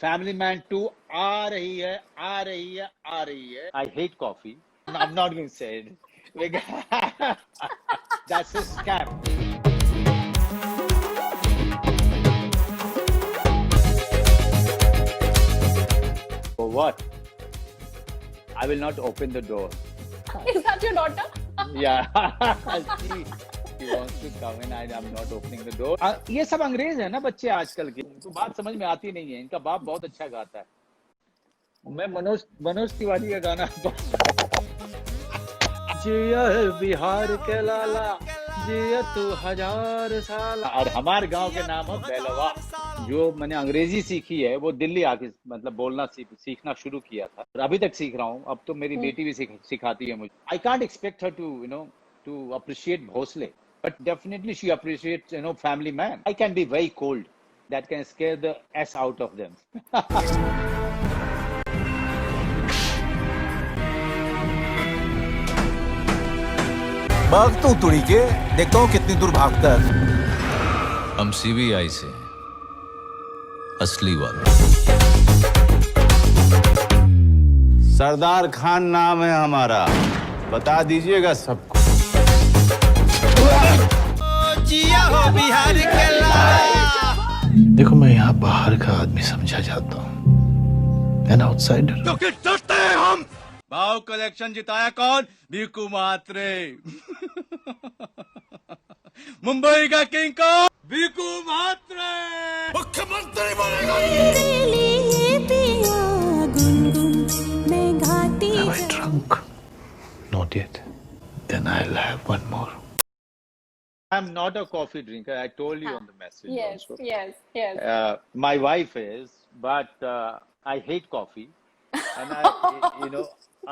Family man 2 आ रही है, आ रही है, आ रही है. I hate coffee. I'm not going to say it. That's a scam. For what? I will not open the door. Is that your daughter? Yeah. She wants to come and I'm not opening the door. ये सब अंग्रेज है ना बच्चे आजकल के, उनको बात समझ में आती नहीं है. इनका बाप बहुत अच्छा गाता है. मैं मनोज तिवारी का गाना जिया बिहार के लाला जिया तू 1000 साल. और हमारे गांव के नाम है बेलवा. जो मैंने अंग्रेजी सीखी है वो दिल्ली आके मतलब बोलना सीखना शुरू किया था. और अभी तक सीख रहा हूँ. अब तो मेरी बेटी भी सिखाती है मुझे. I can't expect her to appreciate Bhosle, but definitely she appreciates family man. I can be very cold. That can scare the s out of them. भागता हूँ तुड़ी के, देखता हूँ कितनी दूर भागता है. हम सीबीआई से असली वाले. सरदार खान नाम है हमारा, बता दीजिएगा सबको. जिया हो बिहार के लाला. देखो मैं यहाँ बाहर का आदमी समझा जाता हूँ, एन आउटसाइडर. तो किस डरते हैं हम? भाव कलेक्शन जिताया कौन? भीकू मात्रे. मुंबई का किंग कौन? भीकू मात्रे. मुख्यमंत्री बनेगा. Have I drunk? Not yet. Then I'll have one more. I'm not a coffee drinker. I told you on the message. Yes, also. yes. My wife is, but I hate coffee, and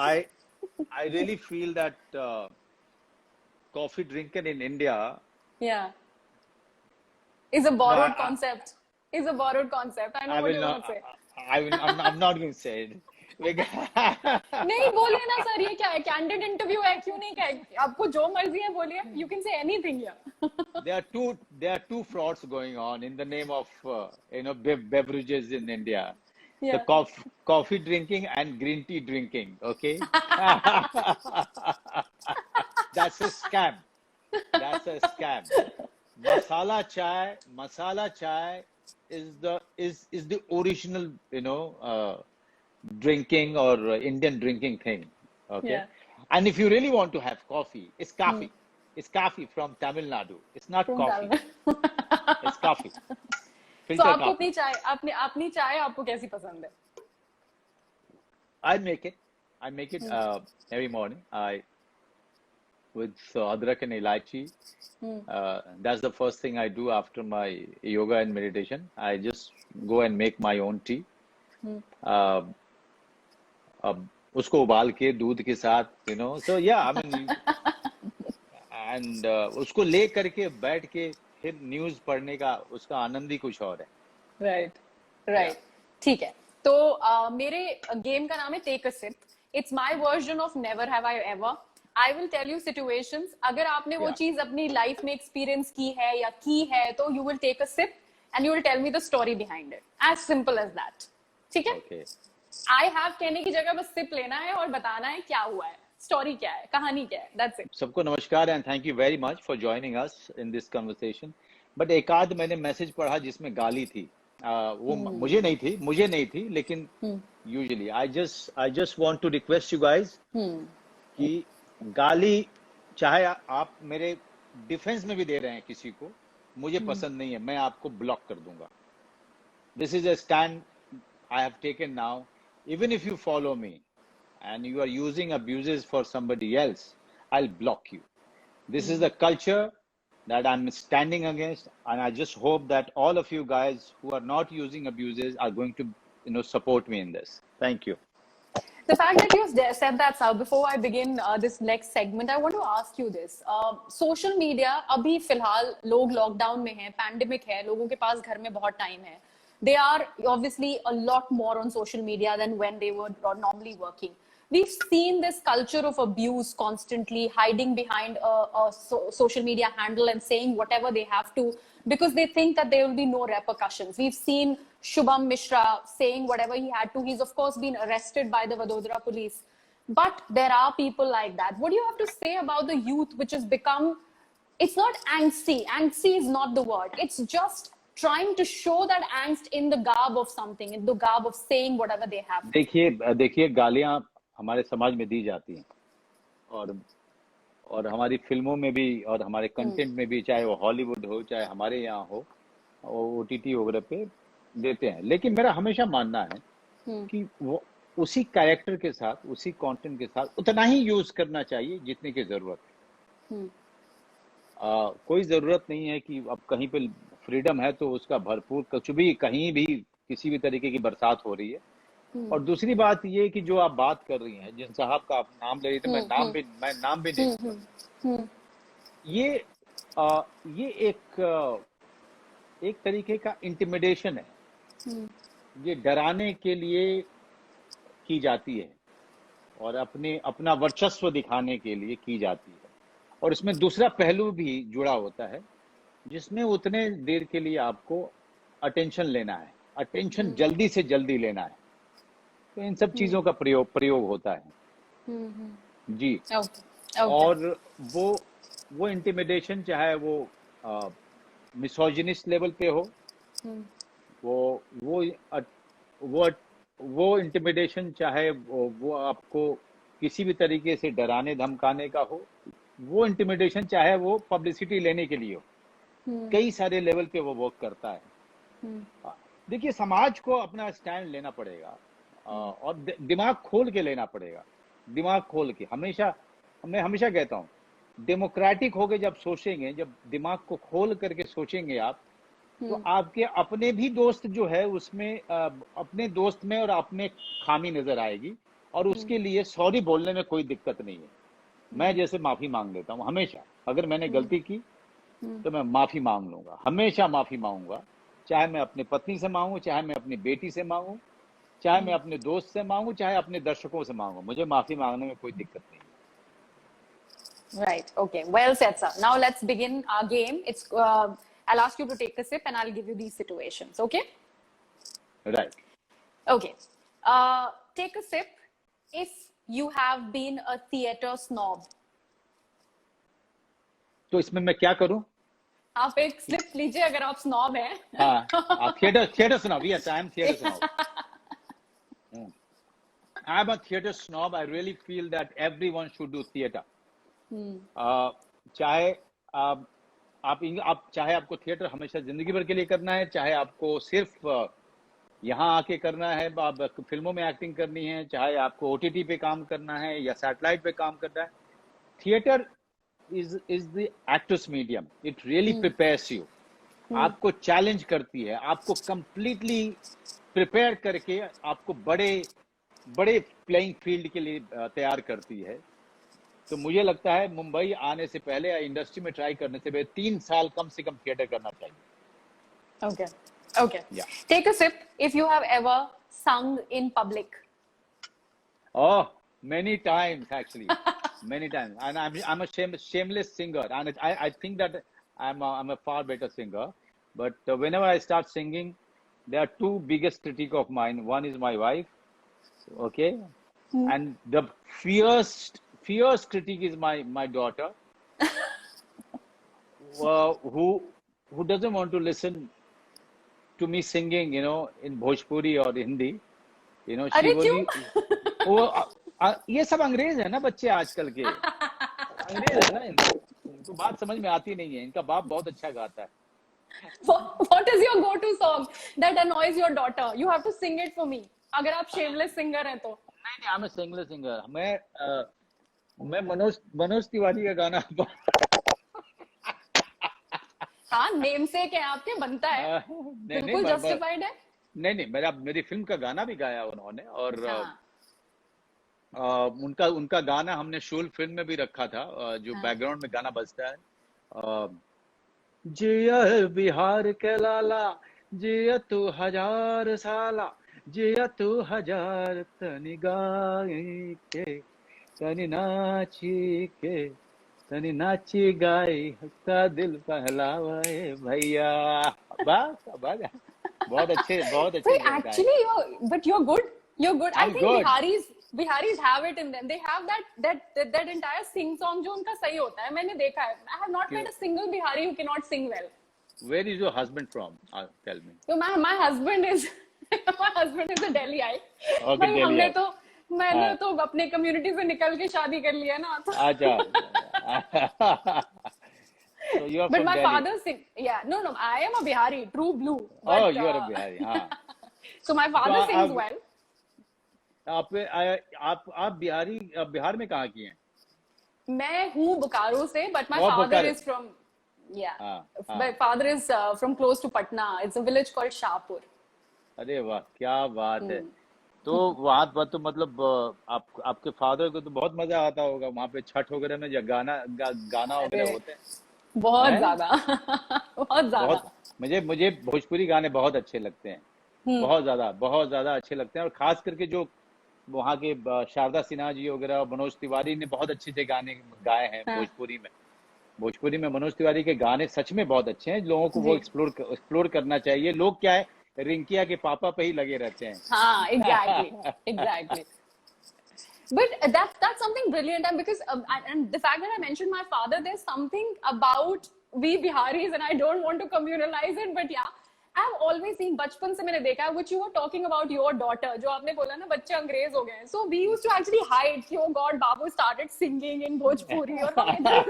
I really feel that coffee drinking in India. Yeah. Is a borrowed No, concept. Is a borrowed concept. I know what you want to say. I'm not going to say it. नहीं बोलिए ना sir, ये क्या है? Candid interview है, क्यों नहीं कहे? आपको जो मर्जी है बोलिए. You can say anything here. There are two frauds going on in the name of beverages in India. Yeah. The coffee drinking and green tea drinking. Okay. That's a scam. That's a scam. Masala chai is the original, drinking or Indian drinking thing. Okay. Yeah. And if you really want to have coffee, it's coffee. It's coffee from Tamil Nadu. It's not coffee. It's coffee. So Filter आपको coffee. अपनी चाय आपको कैसी पसंद है? I make it every morning. With adrak and elaichi. That's the first thing I do after my yoga and meditation. I just go and make my own tea. अब उसको उबाल के दूध के साथ, so yeah, I mean, and उसको ले करके बैठ के फिर न्यूज़ पढ़ने का उसका आनंद ही कुछ और है. Right. ठीक है. तो मेरे गेम का नाम है take a sip. It's my version of never have I ever. I will tell you situations. अगर आपने वो चीज अपनी लाइफ में एक्सपीरियंस की है या की है तो you will take a sip and you will tell me the story behind it. As simple as that. ठीक है? Okay. आई हैव कहने की जगह बस सिप लेना है और बताना है क्या हुआ है, स्टोरी क्या है, कहानी क्या है. That's it. सबको नमस्कार and thank you very much for joining us in this conversation. But एक आध मैंने मैसेज पढ़ा जिसमें गाली थी. वो मुझे नहीं थी लेकिन usually I just want to request you guys कि गाली चाहे आप मेरे डिफेंस में भी दे रहे हैं किसी को, मुझे पसंद नहीं है. मैं आपको ब्लॉक कर दूंगा. This is a stand I have taken now. Even if you follow me and you are using abuses for somebody else, I'll block you. This is the culture that I'm standing against, and I just hope that all of you guys who are not using abuses are going to, support me in this. Thank you. The fact that you said that, Sir, before I begin this next segment, I want to ask you this. Social media, अभी फिलहाल लोग lockdown में हैं, pandemic है, लोगों के पास घर में बहुत टाइम है. They are obviously a lot more on social media than when they were normally working. we've seen this culture of abuse constantly, hiding behind a social media handle and saying whatever they have to because they think that there will be no repercussions. We've seen Shubham Mishra saying whatever he had to. He's of course been arrested by the Vadodara police. But there are people like that. What do you have to say about the youth, which has become, it's not angsty. Angsty is not the word. It's just trying to show that angst in the garb of something, in the garb of saying whatever they have. देखिए गालियां हमारे समाज में दी जाती हैं और हमारी फिल्मों में भी और हमारे कंटेंट में भी, चाहे वो हॉलीवुड हो चाहे हमारे यहाँ हो, OTT वगैरह पे देते हैं। लेकिन मेरा हमेशा मानना है कि वो उसी कैरेक्टर के साथ, उसी कंटेंट के साथ उतना ही यूज करना चाहिए जितने की जरूरत है। कोई जरूरत नहीं है कि अब कहीं पे फ्रीडम है तो उसका भरपूर कुछ भी कहीं भी किसी भी तरीके की बरसात हो रही है। और दूसरी बात ये कि जो आप बात कर रही हैं, जिन साहब का आप नाम ले रही थी, मैं नाम भी नहीं, ये एक तरीके का इंटिमिडेशन है। ये डराने के लिए की जाती है और अपना वर्चस्व दिखाने के लिए की जाती है। और इसमें दूसरा पहलू भी जुड़ा होता है जिसमें उतने देर के लिए आपको अटेंशन लेना है, अटेंशन जल्दी से जल्दी लेना है। तो इन सब चीजों का प्रयोग होता है जी। और वो इंटिमिडेशन चाहे वो मिसोजिनिस्ट लेवल पे हो, वो इंटिमिडेशन चाहे वो आपको किसी भी तरीके से डराने धमकाने का हो, वो इंटिमिडेशन चाहे वो पब्लिसिटी लेने के लिए हो, कई सारे लेवल पे वो वर्क करता है। देखिए समाज को अपना स्टैंड लेना पड़ेगा और दिमाग खोल के लेना पड़ेगा, दिमाग खोल के। मैं हमेशा कहता हूँ, डेमोक्रेटिक होके जब सोचेंगे, जब दिमाग को खोल करके सोचेंगे आप, तो आपके अपने भी दोस्त जो है उसमें अपने दोस्त में और अपने खामी नजर आएगी और उसके लिए सॉरी बोलने में कोई दिक्कत नहीं है। मैं जैसे माफी मांग लेता हूँ हमेशा, अगर मैंने गलती की तो मैं माफी मांग लूंगा, हमेशा माफी मांगूंगा, चाहे मैं अपनी पत्नी से मांगू, चाहे मैं अपनी बेटी से मांगू, चाहे मैं अपने दोस्त से मांगू, चाहे अपने दर्शकों से मांगू, मुझे माफी मांगने में कोई दिक्कत नहीं है। Right. Okay. Well said, sir. Now let's begin our game. I'll ask you to take a sip and I'll give you these situations. Okay? Right. Okay. Take a sip if you have been a theater snob. तो इसमें मैं क्या करूं? आप एक slip लीजिए अगर आप स्नॉब हैं। हाँ, theater snob. Yes, I am theater snob. I'm a theater snob. I really feel that everyone should do theater. चाहे आप चाहे आपको थिएटर हमेशा जिंदगी भर के लिए करना है, चाहे आपको सिर्फ यहाँ आके करना है, आप फिल्मों में एक्टिंग करनी है, चाहे आपको OTT पे काम करना है या सैटेलाइट पे काम करना है, theatre is the actor's medium. It really prepares you. आपको चैलेंज करती है, आपको completely प्रिपेयर करके आपको बड़े प्लेइंग फील्ड के लिए तैयार करती है। तो मुझे लगता है मुंबई आने से पहले या इंडस्ट्री में ट्राई करने से पहले 3 साल कम से कम थिएटर करना चाहिए। Okay. Yeah. Take a sip if you have ever sung in public. Oh, many times actually. Many times. And I'm a shameless singer, and I think that I'm a far better singer. But whenever I start singing, there are two biggest critiques of mine. One is my wife, okay, and the fierce critique is my daughter, who doesn't want to listen to me singing, in Bhojpuri or Hindi, she only. ये सब अंग्रेज है ना बच्चे आजकल के, अंग्रेज है ना, इनको बात समझ में आती नहीं है। इनका बाप बहुत अच्छा गाता है। What is your go-to song that annoys your daughter? You have to sing it for me. अगर आप shameless singer हैं तो। नहीं, I'm a shameless singer. मैं मनोज तिवारी का गाना हाँ, नेम से क्या आपके बनता है, बिल्कुल जस्टिफाइड है। नहीं, मेरी फिल्म का गाना भी गाया उन्होंने, और उनका गाना हमने शूल फिल्म में भी रखा था, जो बैकग्राउंड में गाना बजता है, जिया बिहार के लाला, जिया तू 1000 साला, जिया तू हजार तनी गाई के तनी नाची के तनी नाची गाई हंसता दिल बहलावे भैया। बस बस, बहुत अच्छे Wait, गाए। actually, but you're good. You're good. I I'm think good. Biharis have it in them. They have that entire sing song जो उनका सही होता है. मैंने देखा है. I have not met a single Bihari who cannot sing well. Where is your husband from? Tell me. So my husband is my husband is a Delhiite. Okay, भाई हमने Delhiite. तो मैंने हाँ। तो अपने कम्युनिटी से निकल के शादी कर लिया ना तो अच्छा। So you are but from my Delhi. father sing no I am a Bihari true blue Oh, but, you are a Bihari. हाँ। so my father So, sings आप well आप बिहारी, बिहार में कहाँ की हैं? मैं हूँ बोकारो से but my Oh, father Bokaro. is from हाँ, हाँ। my father is from close to Patna. It's a village called Shahpur. अरे वाह, क्या बात है। तो वहाँ पर तो मतलब आपके फादर को तो बहुत मजा आता होगा वहाँ पे छठ वगैरह में, जब गाना वगैरह अरे, होते हैं। बहुत हैं? ज्यादा बहुत ज्यादा बहुत, मुझे भोजपुरी गाने बहुत अच्छे लगते हैं। बहुत ज्यादा अच्छे लगते हैं। और खास करके जो वहाँ के शारदा सिन्हा जी वगैरह और मनोज तिवारी ने बहुत अच्छे से गाने गाए हैं हाँ। भोजपुरी में मनोज तिवारी के गाने सच में बहुत अच्छे हैं। लोगों को वो जी। एक्सप्लोर करना चाहिए। लोग क्या है, रिंकिया के पापा पे ही लगे रहते हैं। हाँ, exactly. But that's something brilliant, and because and the fact that I mentioned my father, there's something about we Biharis, and I don't want to communalize it, but yeah, I've always seen बचपन से मैंने देखा है, which you were talking about your daughter, जो आपने बोला ना बच्चे अंग्रेज हो गए हैं, so we used to actually hide कि oh God, Babu started singing in Bhojpuri और हम इधर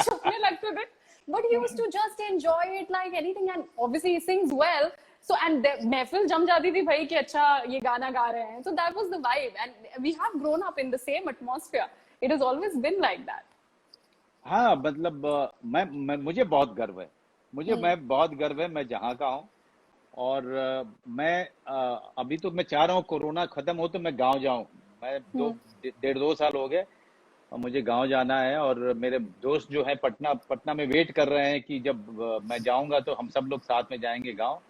छुपने लगते थे, but he used to just enjoy it like anything, and obviously he sings well. So and महफिल जम जाती थी भाई कि अच्छा ये गाना गा रहे हैं. So that was the vibe, and we have grown up in the same atmosphere. It has always been like that. हाँ, मतलब मुझे बहुत गर्व है। मैं बहुत गर्व है, मैं जहाँ का हूँ। और मैं अभी तो मैं चाह रहा हूँ कोरोना खत्म हो तो मैं गांव जाऊं। मैं 2 साल हो गए और मुझे गांव जाना है। और मेरे दोस्त जो है पटना में वेट कर रहे हैं कि जब मैं जाऊंगा तो हम सब लोग साथ में जाएंगे गांव।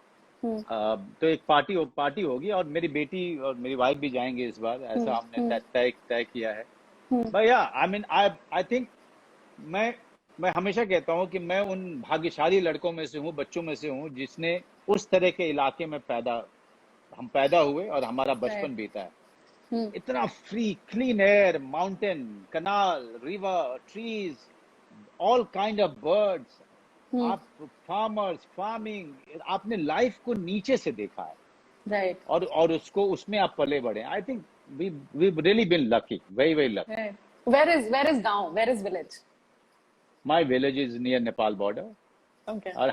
तो एक पार्टी होगी और मेरी बेटी और मेरी वाइफ भी जाएंगे इस बार, ऐसा हमने तय किया है। भैया आई मीन आई थिंक मैं हमेशा कहता हूँ कि मैं उन भाग्यशाली लड़कों में से हूँ, बच्चों में से हूँ, जिसने उस तरह के इलाके में हम पैदा हुए और हमारा बचपन बीता है। इतना free clean air, mountain, canal, river, trees, all kind of birds. आप फार्मर्स, फार्मिंग, आपने लाइफ को नीचे से देखा है, राइट। और उसमें आप पले बढ़े। I think we really been lucky, very very lucky. Where is गांव? Where is village? My village is near Nepal border. Okay. और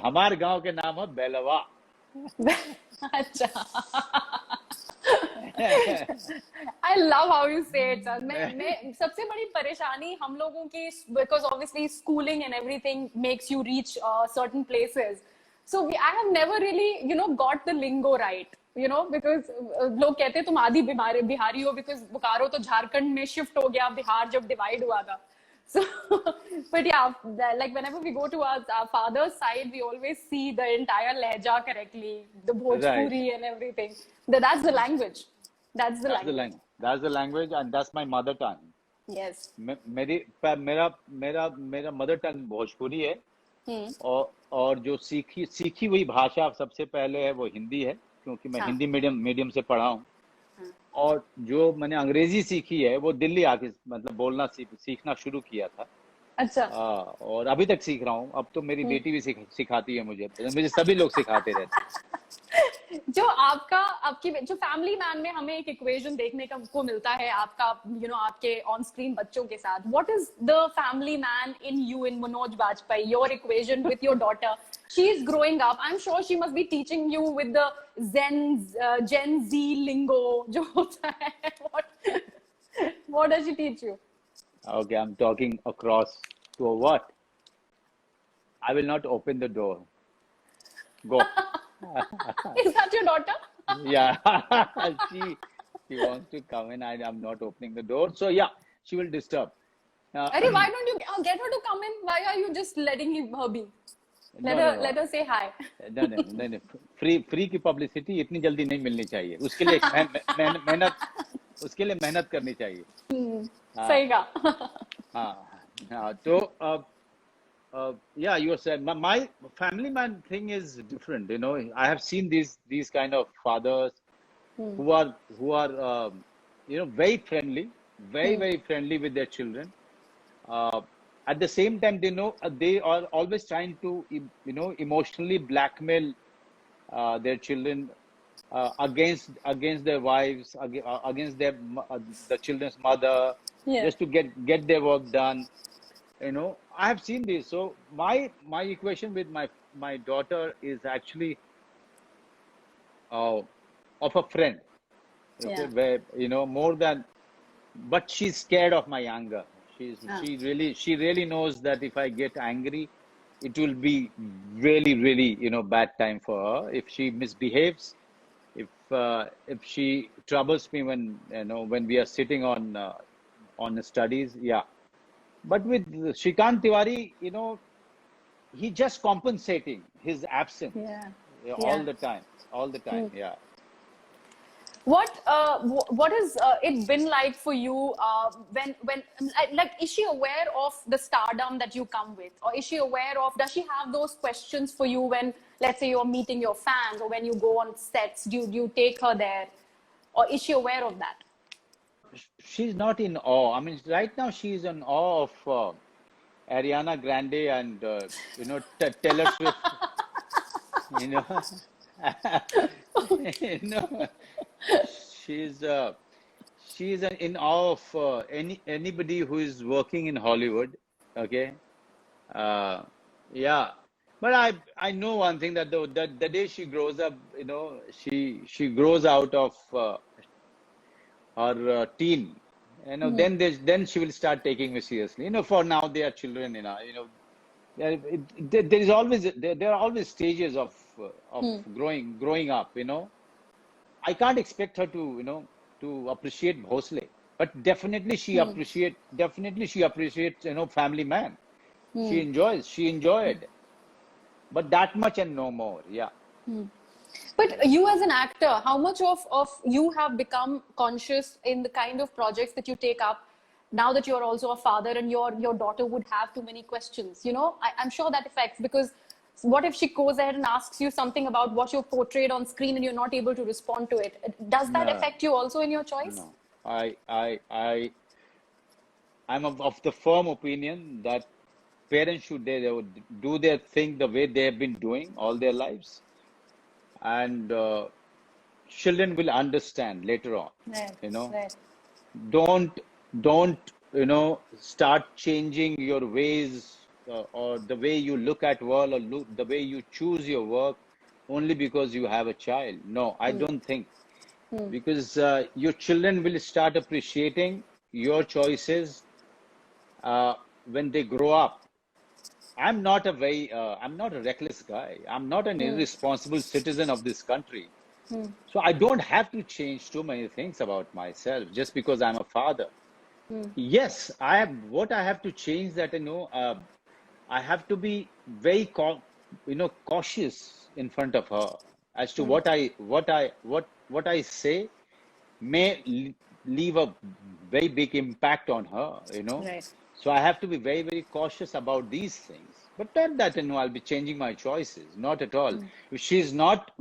हमारे गांव के नाम है बेलवा। अच्छा। I love how you say it, sir. मैं सबसे बड़ी परेशानी हम लोगों की, because obviously schooling and everything makes you reach certain places. So I have never really, got the lingo right. Because लोग कहते हैं तुम आधी बिहारी हो, because बोकारो तो झारखंड में शिफ्ट हो गया बिहार जब डिवाइड हुआ था. So, but yeah, like whenever we go to our father's side, we always see the entire lehja correctly, the Bhojpuri and everything. That's the language. That's the language, and that's my mother tongue. Yes. मेरा mother tongue Bhojpuri है। और जो सीखी हुई भाषा सबसे पहले है वो हिंदी है, क्योंकि मैं हिंदी मीडियम से पढ़ा हूँ। और जो मैंने अंग्रेजी सीखी है वो दिल्ली आके मतलब बोलना सीखना शुरू किया था। अच्छा। और अभी तक सीख रहा हूँ। अब तो मेरी बेटी भी सिखाती है मुझे सभी लोग सिखाते रहते हैं। जो आपकी जो फैमिली मैन में हमें एक इक्वेशन देखने को मिलता है आपका, आपके ऑन स्क्रीन बच्चों के साथ, what is the family man in you, in Manoj Bajpayee, your equation with your daughter? She is growing up, I am sure she must be teaching you with the gen Z lingo जो होता है। What does she teach you? Okay, I'm talking across to a what? I will not open the door. Go. Is that your daughter? Yeah. she wants to come in. I'm not opening the door. So yeah, she will disturb. Arey, why don't you get her to come in? Why are you just letting her be? Let her say hi. No. Free की publicity इतनी जल्दी नहीं मिलनी चाहिए, उसके लिए मेहनत उसके लिए मेहनत करनी चाहिए। हाँ सही कहा। हाँ हाँ। तो yeah, you said my family man thing is different. I have seen these kind of fathers who are very friendly, very friendly with their children. Uh, at the same time, they are always trying to emotionally blackmail their children against their wives, against the children's mother, Yeah. just to get their work done. I have seen this. So my equation with my daughter is actually of a friend. Okay, Yeah. where more than, but she's scared of my anger. Ah. She really knows that if I get angry, it will be really bad time for her if she misbehaves, if she troubles me when we are sitting on the studies. Yeah, but with Shrikant Tiwari, he just compensating his absence Yeah. all Yeah. the time, Yeah. What has it been like for you when like is she aware of the stardom that you come with, or is she aware of, does she have those questions for you when, let's say, you're meeting your fans, or when you go on sets, do you take her there, or is she aware of that? She's not in awe. I mean, right now she's in awe of Ariana Grande and Taylor Swift. You know, you know, she's in awe of anybody who is working in Hollywood. Okay, yeah. But I know one thing, that the day she grows up, she grows out of her teen, then she will start taking me seriously. For now they are children. There is always there are always stages of growing up. I can't expect her to appreciate Bhosle, but definitely she appreciates family man. She enjoyed, but that much and no more. Yeah. But you as an actor, how much of you have become conscious in the kind of projects that you take up now that you're also a father, and your daughter would have too many questions? I'm sure that affects, because what if she goes ahead and asks you something about what you've portrayed on screen and you're not able to respond to it? Does that No, affect you also in your choice? no. I'm of the firm opinion that parents they would do their thing the way they have been doing all their lives, and children will understand later on. Right, You know, right. don't start changing your ways, or the way you look at world, or the way you choose your work, only because you have a child. No, I don't think, because your children will start appreciating your choices when they grow up. I'm not a reckless guy. I'm not an irresponsible citizen of this country. So I don't have to change too many things about myself just because I'm a father. Yes, what I have to change, that I have to be very cautious in front of her as to what I say may leave a very big impact on her. Right. So I have to be very, very cautious about these things. But not that, I'll be changing my choices. Not at all. If she's not,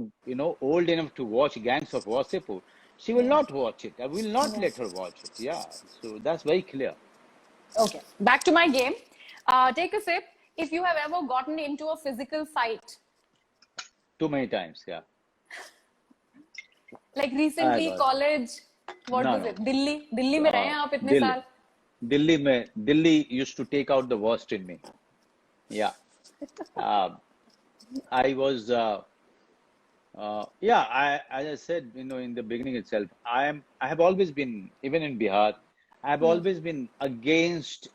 old enough to watch Gangs of Wasseypur, she will not watch it. I will not let her watch it. Yeah. So that's very clear. Okay. Back to my game. Take a sip. If you have ever gotten into a physical fight, Too many times. Yeah. like recently, I got it. college, what No, was no. it? Delhi में रहे हैं आप इतने Delhi. साल? Delhi used to take out the worst in me. Yeah. I was, as I said, in the beginning itself, I have always been, even in Bihar, I have always been against,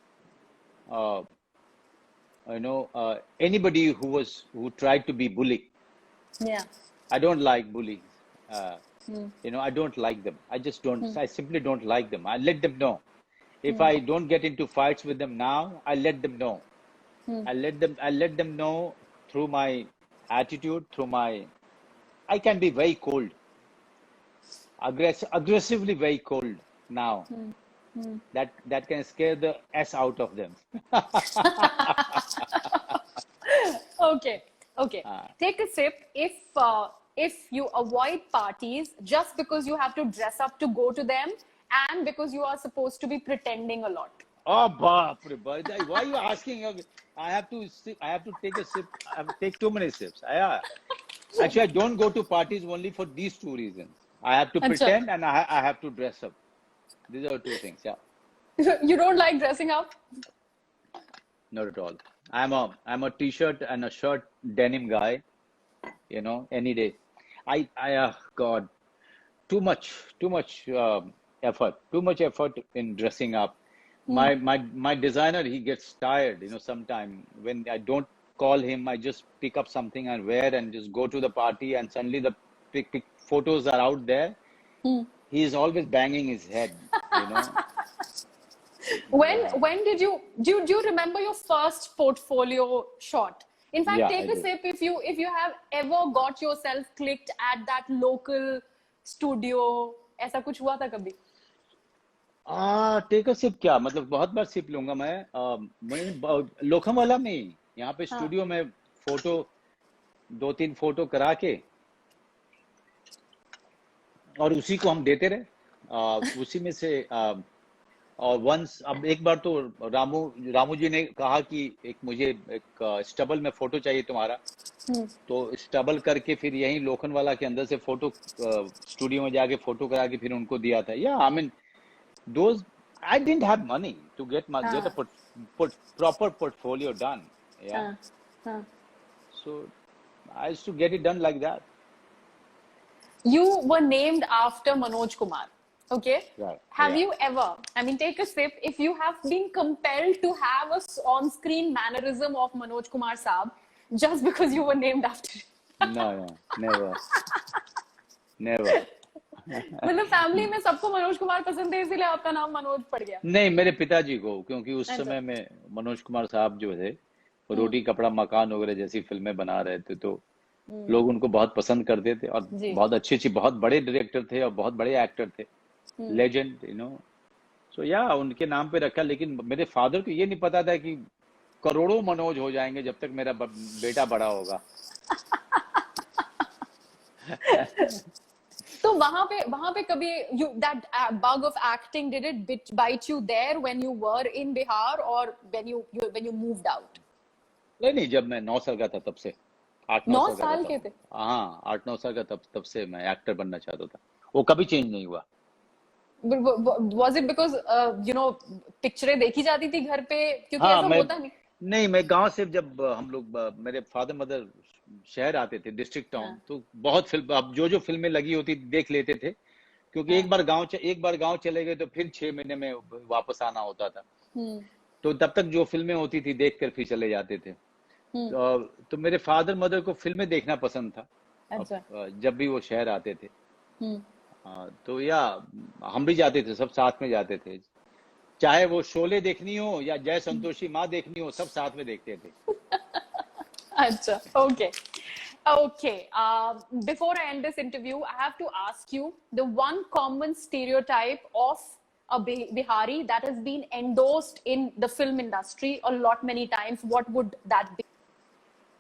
anybody who tried to be bully. Yeah. I don't like bullies. I don't like them. I just don't, I simply don't like them. I let them know. If I don't get into fights with them now, I let them know. I let them know through my attitude, through my I can be very cold, aggressively very cold now. That can scare the s out of them. Okay, okay. Take a sip. If you avoid parties just because you have to dress up to go to them, and because you are supposed to be pretending a lot. Oh, baap re baap. Why are you asking? I have to take a sip. I have to take too many sips. Yeah. Actually, I don't go to parties only for these two reasons. I have to Achha. pretend, and I have to dress up. These are two things. Yeah. You don't like dressing up? Not at all. I'm a t-shirt and a shirt denim guy, you know, any day. God, too much effort, in dressing up. My designer, he gets tired, you know, sometime when I don't call him, I just pick up something and wear and just go to the party, and suddenly the pic photos are out there. He's always banging his head, you know. When did you do you remember your first portfolio shot? In fact, Yeah, take I a do. sip if you have ever got yourself clicked at that local studio. ऐसा कुछ हुआ था कभी? Take a SIP क्या मतलब, बहुत बार SIP लूंगा मैं। लोखमवाला में यहाँ पे स्टूडियो में फोटो 2-3 फोटो करा के और उसी को हम देते रहे, उसी में से और वंस अब एक बार तो रामू जी ने कहा कि मुझे एक स्टबल में फोटो चाहिए तुम्हारा, तो स्टबल करके फिर यहीं लोखंडवाला के अंदर से फोटो स्टूडियो में जाके फोटो करा के फिर उनको दिया था। या I mean those I didn't have money to get a proper portfolio done. Yeah. So I used to get it done like that. You were named after Manoj Kumar. Okay. Right. Have Yeah. you ever, I mean, take a sip, if you have been compelled to have a on-screen mannerism of Manoj Kumar Saab just because you were named after him? No, never. Never. मतलब family में सबको मनोज कुमार पसंद है इसलिए आपका नाम मनोज पड़ गया? नहीं, मेरे पिताजी को, क्योंकि उस समय में मनोज कुमार साहब जो थे रोटी कपड़ा मकान वगैरह जैसी फिल्में बना रहे थे, तो लोग उनको बहुत पसंद करते थे और बहुत अच्छी बहुत बड़े डायरेक्टर थे और बहुत बड़े एक्टर थे, लेजेंड, यू नो। सो या उनके नाम पे रखा, लेकिन मेरे फादर को ये नहीं पता था कि करोड़ों मनोज हो जाएंगे जब तक मेरा बेटा बड़ा होगा। तो वहां पे कभी that bug of acting, did it bite you there when you were in Bihar or when you moved out? नहीं, जब मैं 9 साल का था तब से, 9 साल के थे? हाँ, 8-9 साल का तब से मैं एक्टर बनना चाहता था, वो कभी चेंज नहीं हुआ। Was it because पिक्चरें देखी जाती थी घर पे, क्योंकि ऐसा होता नहीं? मैं गांव से जब हम लोग, मेरे फादर मदर शहर आते थे, डिस्ट्रिक्ट टाउन, तो बहुत फिल्म, अब जो फिल्में लगी होती देख लेते थे, क्योंकि एक बार गांव चले गए तो फिर 6 महीने में वापस आना होता था, तो तब तक जो फिल्में होती थी देख कर फिर चले जाते थे। तो मेरे फादर मदर को फिल्में देखना पसंद था। अच्छा। जब भी वो शहर आते थे, तो या हम भी जाते थे, सब साथ में जाते थे, चाहे वो शोले देखनी हो या जय संतोषी माँ देखनी हो, सब साथ में देखते थे। अच्छा, okay. Before I end this interview, I have to ask you the one common stereotype of a Bihari that has been endorsed in the film industry many times. What would that be?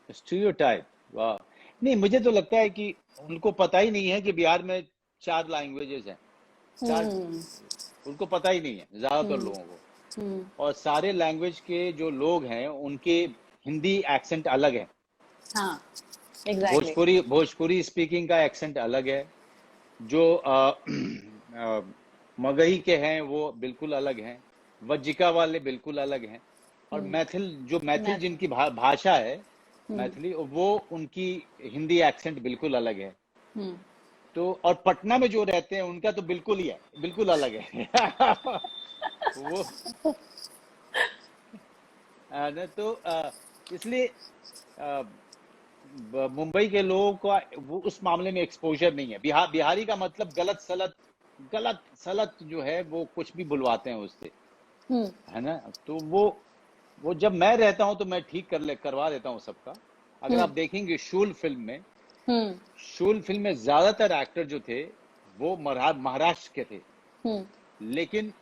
Stereotype? वाह, नहीं, मुझे तो लगता है कि उनको पता ही नहीं है कि बिहार में 4 लैंग्वेजेस हैं, उनको पता ही नहीं है ज्यादातर लोगों को, और सारे लैंग्वेज के जो लोग हैं उनके हिंदी एक्सेंट अलग है। हाँ, exactly. भोजपुरी स्पीकिंग का एक्सेंट अलग है, जो मगही के हैं वो बिल्कुल अलग हैं, वज्जिका वाले बिल्कुल अलग हैं, और मैथिल जिनकी भाषा है मैथिली, वो उनकी हिंदी एक्सेंट बिल्कुल अलग है। तो और पटना में जो रहते हैं उनका तो बिल्कुल अलग है। वो तो इसलिए मुंबई के लोगों का वो उस मामले में एक्सपोजर नहीं है। बिहारी का मतलब गलत सलत जो है वो कुछ भी बुलवाते हैं उससे, है ना। तो वो जब मैं रहता हूं तो मैं ठीक करवा देता हूं सबका। अगर आप देखेंगे शूल फिल्म में शूल फिल्म में ज्यादातर एक्टर जो थे वो महाराष्ट्र के थे, लेकिन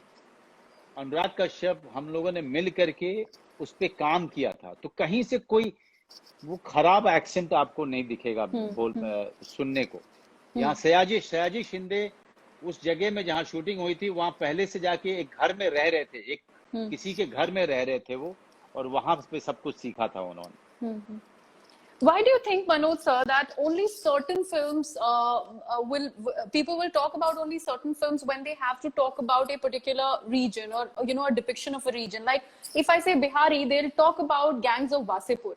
अनुराग कश्यप हम लोगों ने मिल करके उस पे काम किया था, तो कहीं से कोई वो खराब एक्सेंट आपको नहीं दिखेगा सुनने को। यहाँ सयाजी शिंदे उस जगह में जहाँ शूटिंग हुई थी वहां पहले से जाके एक घर में रह रहे थे, एक किसी के घर में रह रहे थे वो, और वहां पे सब कुछ सीखा था उन्होंने। Why do you think, Manoj sir, that only certain films people will talk about only certain films when they have to talk about a particular region or a depiction of a region? Like if I say Bihari, they'll talk about Gangs of Wasipur,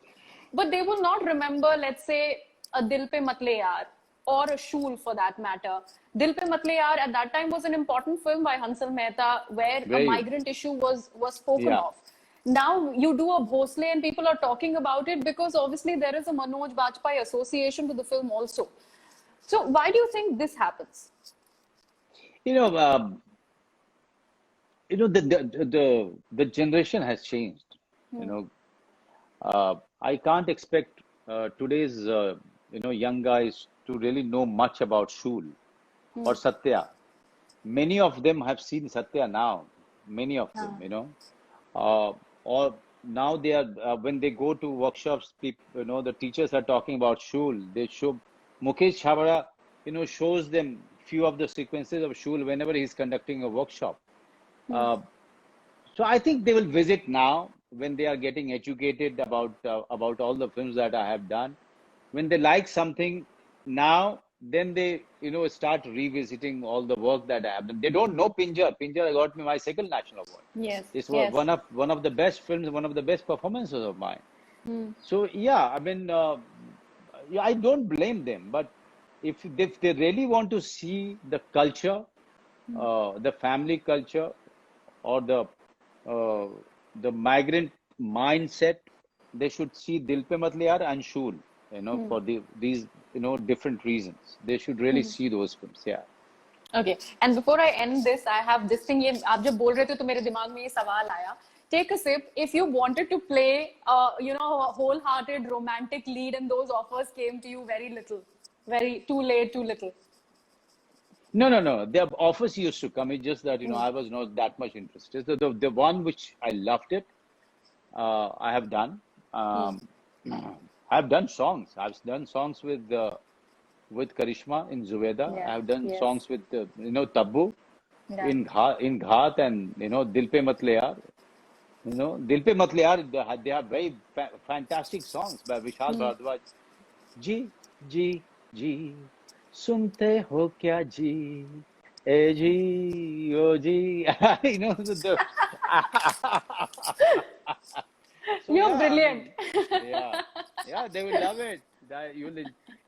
but they will not remember, let's say, a Dil Pe Matle Yaar or a Shool for that matter. Dil Pe Matle Yaar at that time was an important film by Hansal Mehta where a migrant issue was spoken of. Now you do a Bhosle and people are talking about it because obviously there is a Manoj Bajpayee association to the film also. So why do you think this happens? The generation has changed. I can't expect today's young guys to really know much about Shool or Satya. Many of them have seen Satya now. Many of them, or now they are when they go to workshops, people, the teachers are talking about Shool. They show Mukesh Chhabra, shows them few of the sequences of Shool whenever he's conducting a workshop. So I think they will visit now when they are getting educated about all the films that I have done. When they like something now, then they start revisiting all the work that I have done. They don't know Pinjar. Pinjar got me my second national award. Yes, this was one of the best films, one of the best performances of mine. So yeah, I mean, I don't blame them. But if they really want to see the culture, the family culture, or the migrant mindset, they should see Dil Pe Matle Yaar and Shool. For these different reasons, they should really see those films. Yeah. Okay. And before I end this, I have this thing. आप जब बोल रहे थे तो मेरे दिमाग में ये सवाल आया. Take a sip. If you wanted to play, a wholehearted romantic lead, and those offers came to you very too late, too little. No. The offers used to come. It's just that I was not that much interested. The one which I loved it, I have done. I've done songs. I've done songs with Karishma in Zubeda. Yeah. I've done songs with Tabbu in Ghat, and Dil Pe Matle Yaar. Dil Pe Matle Yaar, they are very fantastic songs by Vishal Bhardwaj. Ji, ji, ji, sunte ho kya ji, eh ji, oh ji. You're brilliant. Yeah, they will love it.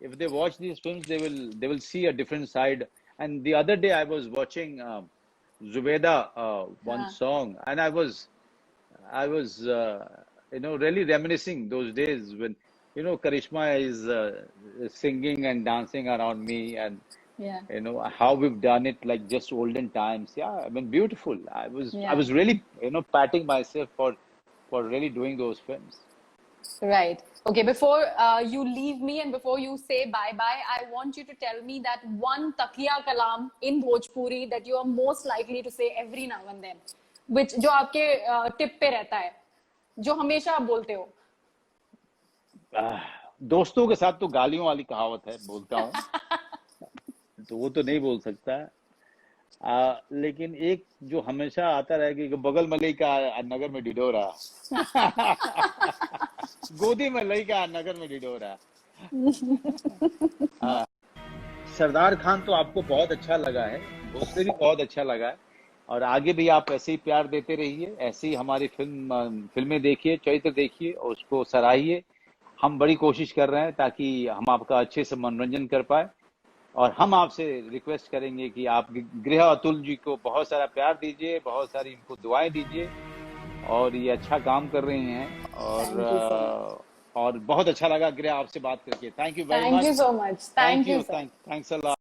If they watch these films, they will see a different side. And the other day I was watching Zubeda one song, and I was really reminiscing those days when Karishma is singing and dancing around me, and how we've done it like just olden times. Yeah, I mean, beautiful. I was really patting myself for really doing those films. Right. Okay, before you leave me and before you say bye-bye, I want you to tell me that one takiya kalam in Bhojpuri that you are most likely to say every now and then, which जो आपके tip पे रहता है, जो हमेशा आप बोलते हो. दोस्तों के साथ तो गालियों वाली कहावत है, बोलता हूँ. तो वो तो नहीं बोल सकता. लेकिन एक जो हमेशा आता रहेगा कि बगल में लइका नगर में डिडोरा, गोदी में लइका नगर में डिडोरा. सरदार खान तो आपको बहुत अच्छा लगा है, उससे भी बहुत अच्छा लगा है, और आगे भी आप ऐसे ही प्यार देते रहिए, ऐसे ही हमारी फिल्में देखिए, चरित्र देखिए और उसको सराहिए. हम बड़ी कोशिश कर रहे हैं ताकि हम आपका अच्छे से मनोरंजन कर पाए, और हम आपसे रिक्वेस्ट करेंगे कि आप गृह अतुल जी को बहुत सारा प्यार दीजिए, बहुत सारी इनको दुआएं दीजिए, और ये अच्छा काम कर रही हैं, और बहुत अच्छा लगा गृह आपसे बात करके. Thank you very much. Thank you so much. Thank you. Thanks a lot.